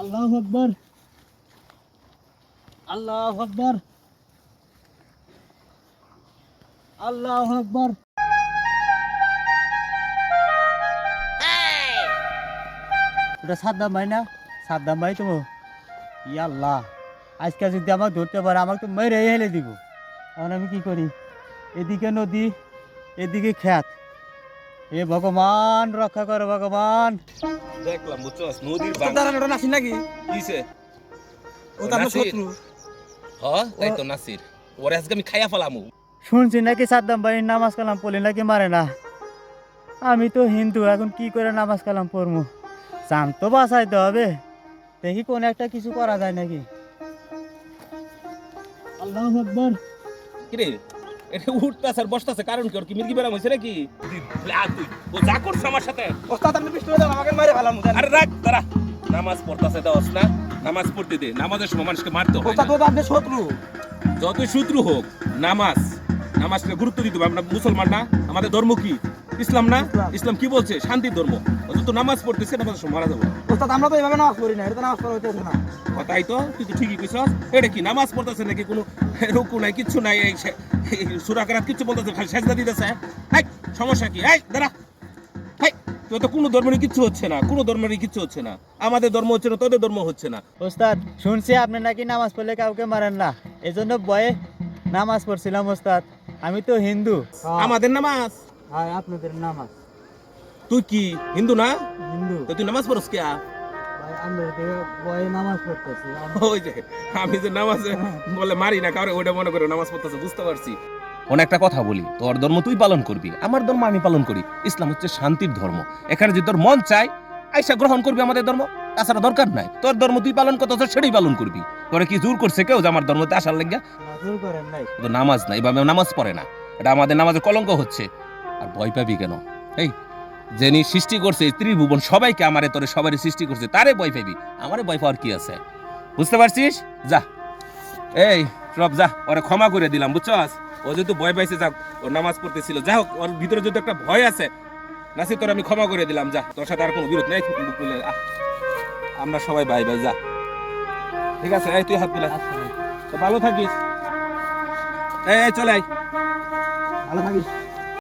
আল্লাহু আকবার, আল্লাহু আকবার, আল্লাহু আকবার। এটা সাদ্দাম ভাই না? সাদ্দাম ভাই তো। ইয়া আল্লাহ, আজকে যদি আমাকে ধরতে পারে আমাকে তো মেরে হেলে দিব। এখন আমি কি করি? এদিকে নদী, এদিকে খেত। এ ভগবান, রক্ষা করো ভগবান। দেখলাম বুঝছস নদীর বাঁক দাঁড়ানো নাসির নাকি? কিসে ও তো আপনার নাসির? শত্রু। তাই তো নাসির ওরে আজকে আমি খাইয়া ফেলামু। শুনছি নাকি সাদ্দাম ভাই নামাজ কালাম পড়লে নাকি মারে না। আমি তো হিন্দু, এখন কি করে নামাজ কালাম পড়বো? চান তো বাঁচাইতে হবে, দেখি কোন একটা কিছু করা যায় নাকি। আল্লাহু আকবার। কিরে এটা উঠতাছে আর বসতাছে কারণ কি? ওর কি মির্গি বেরাম হইছে নাকি? তুই ও যা করছ আমার সাথে। ওস্তাদ আপনি পিস্তল দেন আমাকে মারে ফেলামু। আরে রাখ দাঁড়া, নামাজ পড়তাছে দাওস না, নামাজ পড়তে দে। নামাজের সময় মানুষকে মারতে হয় না। ওস্তাদ ও তো আপনার শত্রু। যতই শত্রু হোক নামাজকে গুরুত্ব দিতে হবে। আমরা মুসলমান না? আমাদের ধর্ম কি? ইসলাম না? ইসলাম কি বলছে? শান্তির ধর্ম। অথচ নামাজ পড়তেছে, নামাজের সময় মারা যাবো। ওস্তাদ আমরা তো এইভাবে নামাজ পড়ি না, এটা তো নামাজ পড়া হইতেছে না। তাই তো, তুই তো ঠিকই কইছস। এটা কি নামাজ পড়তেছে নাকি? কোনো রুকু নাই, কিচ্ছু নাই, এই সূরা কেরাত কিচ্ছু বলতেছে, খালি সেজদা দিতেছে। এই সমস্যা কি? এই দাঁড়া, এই তুই তো কোনো ধর্মেরই কিচ্ছু হচ্ছে না, কোনো ধর্মেরই কিচ্ছু হচ্ছে না। আমাদের ধর্ম হচ্ছে না, তোদের ধর্ম হচ্ছে না। ওস্তাদ, শুনছি আপনি নাকি নামাজ পড়লে কাউকে মারেন না, এজন্য ভয়ে নামাজ পড়ছিলাম ওস্তাদ। আমি তো হিন্দু। আমাদের নামাজ? হ্যাঁ, আপনাদের নামাজ। তুই কি হিন্দু না? হিন্দু তো তুই নামাজ পড়স কে? ভাই, আমরা ভয়ে নামাজ পড়তেছি। ওই যে আমি যে নামাজে বলে মারি না কাউরে, ওইটা মনে করে নামাজ পড়তেছে, বুঝতে পারছি। অনেক একটা কথা বলি, তোর ধর্ম তুই পালন করবি, আমার ধর্ম আমি পালন করি। ইসলাম হচ্ছে শান্তির ধর্ম। এখানে যদি তোর মন চায় আইসা গ্রহণ করবি আমাদের ধর্ম, তাছাড়া দরকার নাই। তোর ধর্ম তুই পালন করতে সেটাই পালন করবি। তোরে কি জোর করছে কেউ যে আমার ধর্মতে আসার লাগিয়া? জোর করেন নাই। তো নামাজ নাই, এভাবে নামাজ পড়ে না, এটা আমাদের নামাজের কলঙ্ক হচ্ছে। আর ভয় পাবি কেন? এই যিনি সৃষ্টি করছে ত্রিভুবন সবাইকে, আমারে তোরে সবারই সৃষ্টি করছে, তারে ভয় পাবি? আমারে ভয় পাওয়ার কি আছে? বুঝতে পারছিস? যা, এই সব যা, ওরে ক্ষমা করে দিলাম, বুঝছস? ও যেহেতু ভয় পাইছে, যাক, ওর নামাজ পড়তেছিল, যা হোক, ওর ভিতরে যদি একটা ভয় আছে, নাসি তোর আমি ক্ষমা করে দিলাম। যা, তোর সাথে আর কোনো বিরোধ নেই। আমরা সবাই ভাই ভাই, যা, ঠিক আছে? এই তুই হাত মিলা, তো ভালো থাকিস। এই চলে আয়। ভালো থাকিস।